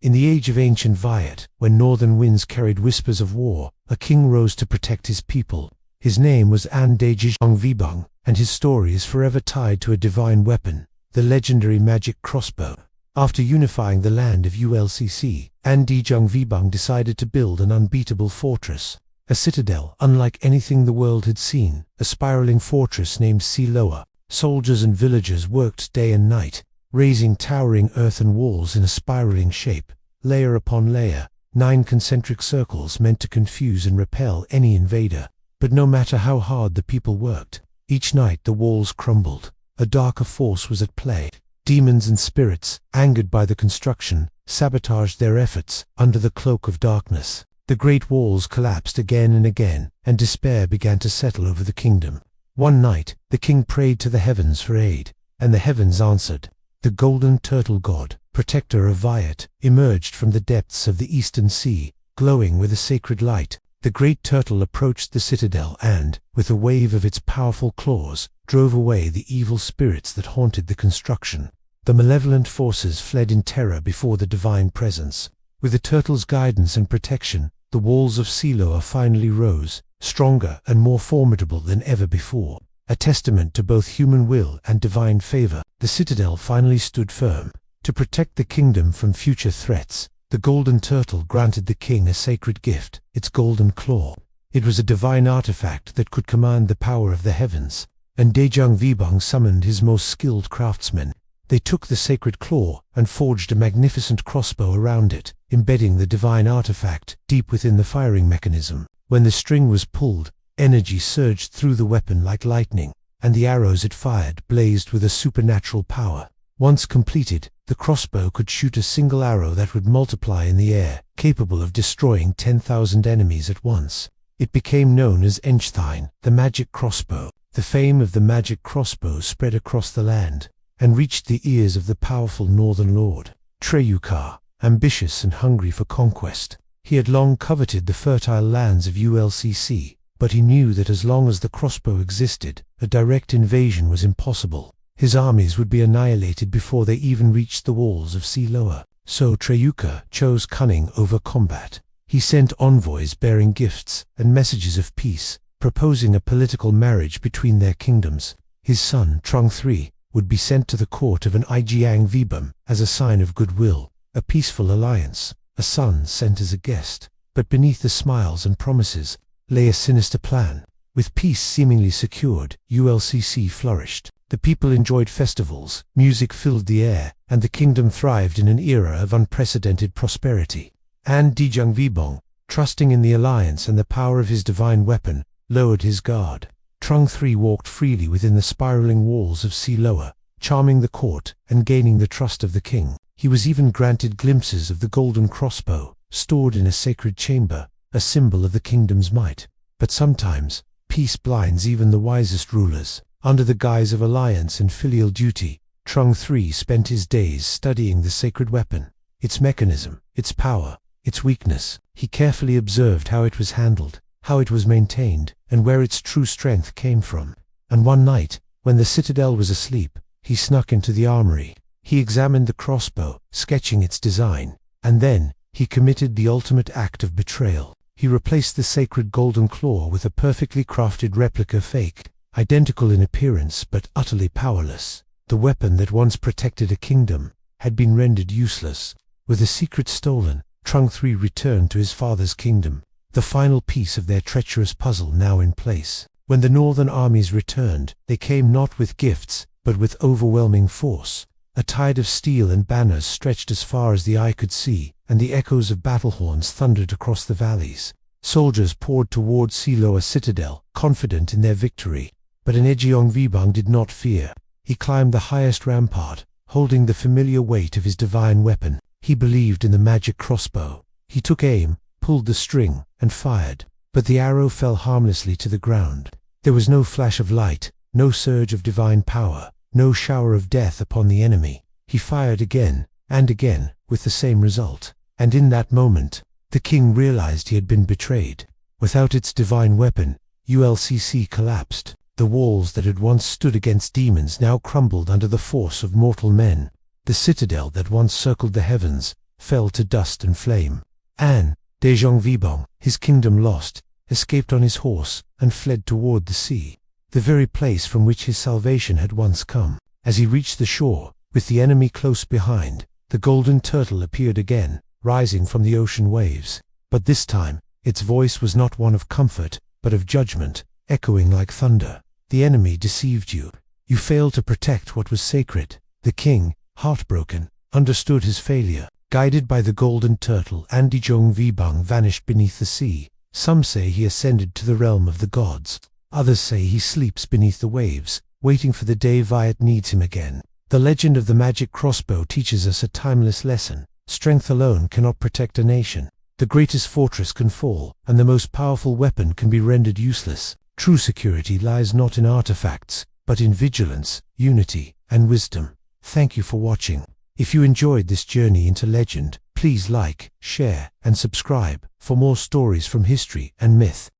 In the age of ancient Viet, when northern winds carried whispers of war, a king rose to protect his people. His name was An Dương Vương, and his story is forever tied to a divine weapon, the legendary Magic Crossbow. After unifying the land of ULCC, An Dương Vương decided to build an unbeatable fortress, a citadel unlike anything the world had seen, a spiraling fortress named Siloa. Soldiers and villagers worked day and night, raising towering earthen walls in a spiraling shape, layer upon layer, 9 concentric circles meant to confuse and repel any invader. But no matter how hard the people worked, each night the walls crumbled. A darker force was at play. Demons and spirits, angered by the construction, sabotaged their efforts under the cloak of darkness. The great walls collapsed again and again, and despair began to settle over the kingdom. One night, the king prayed to the heavens for aid, and the heavens answered. The golden turtle god, protector of Viet, emerged from the depths of the eastern sea, glowing with a sacred light. The great turtle approached the citadel and, with a wave of its powerful claws, drove away the evil spirits that haunted the construction. The malevolent forces fled in terror before the divine presence. With the turtle's guidance and protection, the walls of Siloa finally rose, stronger and more formidable than ever before. A testament to both human will and divine favor, the citadel finally stood firm. To protect the kingdom from future threats, the golden turtle granted the king a sacred gift, its golden claw. It was a divine artifact that could command the power of the heavens, and Dương Vương summoned his most skilled craftsmen. They took the sacred claw and forged a magnificent crossbow around it, embedding the divine artifact deep within the firing mechanism. When the string was pulled, energy surged through the weapon like lightning, and the arrows it fired blazed with a supernatural power. Once completed, the crossbow could shoot a single arrow that would multiply in the air, capable of destroying 10,000 enemies at once. It became known as Einstein, the Magic Crossbow. The fame of the Magic Crossbow spread across the land, and reached the ears of the powerful northern lord, Treuka, ambitious and hungry for conquest. He had long coveted the fertile lands of ULCC, but he knew that as long as the crossbow existed, a direct invasion was impossible. His armies would be annihilated before they even reached the walls of Siloa. So Treuka chose cunning over combat. He sent envoys bearing gifts and messages of peace, proposing a political marriage between their kingdoms. His son, Trọng Thủy, would be sent to the court of an Dương Vương as a sign of goodwill, a peaceful alliance, a son sent as a guest. But beneath the smiles and promises lay a sinister plan. With peace seemingly secured, ULCC flourished. The people enjoyed festivals, music filled the air, and the kingdom thrived in an era of unprecedented prosperity. An Dương Vương, trusting in the alliance and the power of his divine weapon, lowered his guard. Trọng Thủy walked freely within the spiraling walls of Siloa, charming the court and gaining the trust of the king. He was even granted glimpses of the golden crossbow, stored in a sacred chamber, a symbol of the kingdom's might. But sometimes, peace blinds even the wisest rulers. Under the guise of alliance and filial duty, Trọng Thủy spent his days studying the sacred weapon, its mechanism, its power, its weakness. He carefully observed how it was handled, how it was maintained, and where its true strength came from. And one night, when the citadel was asleep, he snuck into the armory. He examined the crossbow, sketching its design, and then he committed the ultimate act of betrayal. He replaced the sacred golden claw with a perfectly crafted replica fake, identical in appearance but utterly powerless. The weapon that once protected a kingdom had been rendered useless. With the secret stolen, Trọng Thủy returned to his father's kingdom, the final piece of their treacherous puzzle now in place. When the northern armies returned, they came not with gifts, but with overwhelming force. A tide of steel and banners stretched as far as the eye could see, and the echoes of battle horns thundered across the valleys. Soldiers poured toward Siloa citadel, confident in their victory. But An Dương Vương did not fear. He climbed the highest rampart, holding the familiar weight of his divine weapon. He believed in the magic crossbow. He took aim, pulled the string, and fired. But the arrow fell harmlessly to the ground. There was no flash of light, no surge of divine power, no shower of death upon the enemy. He fired again, and again, with the same result. And in that moment, the king realized he had been betrayed. Without its divine weapon, ULCC collapsed. The walls that had once stood against demons now crumbled under the force of mortal men. The citadel that once circled the heavens, fell to dust and flame. An Dương Vương, his kingdom lost, escaped on his horse and fled toward the sea, the very place from which his salvation had once come. As he reached the shore, with the enemy close behind, the golden turtle appeared again, rising from the ocean waves. But this time, its voice was not one of comfort, but of judgment, echoing like thunder. The enemy deceived you. You failed to protect what was sacred. The king, heartbroken, understood his failure. Guided by the golden turtle, An Dương Vương vanished beneath the sea. Some say he ascended to the realm of the gods. Others say he sleeps beneath the waves, waiting for the day Viet needs him again. The legend of the magic crossbow teaches us a timeless lesson. Strength alone cannot protect a nation. The greatest fortress can fall, and the most powerful weapon can be rendered useless. True security lies not in artifacts, but in vigilance, unity, and wisdom. Thank you for watching. If you enjoyed this journey into legend, please like, share, and subscribe for more stories from history and myth.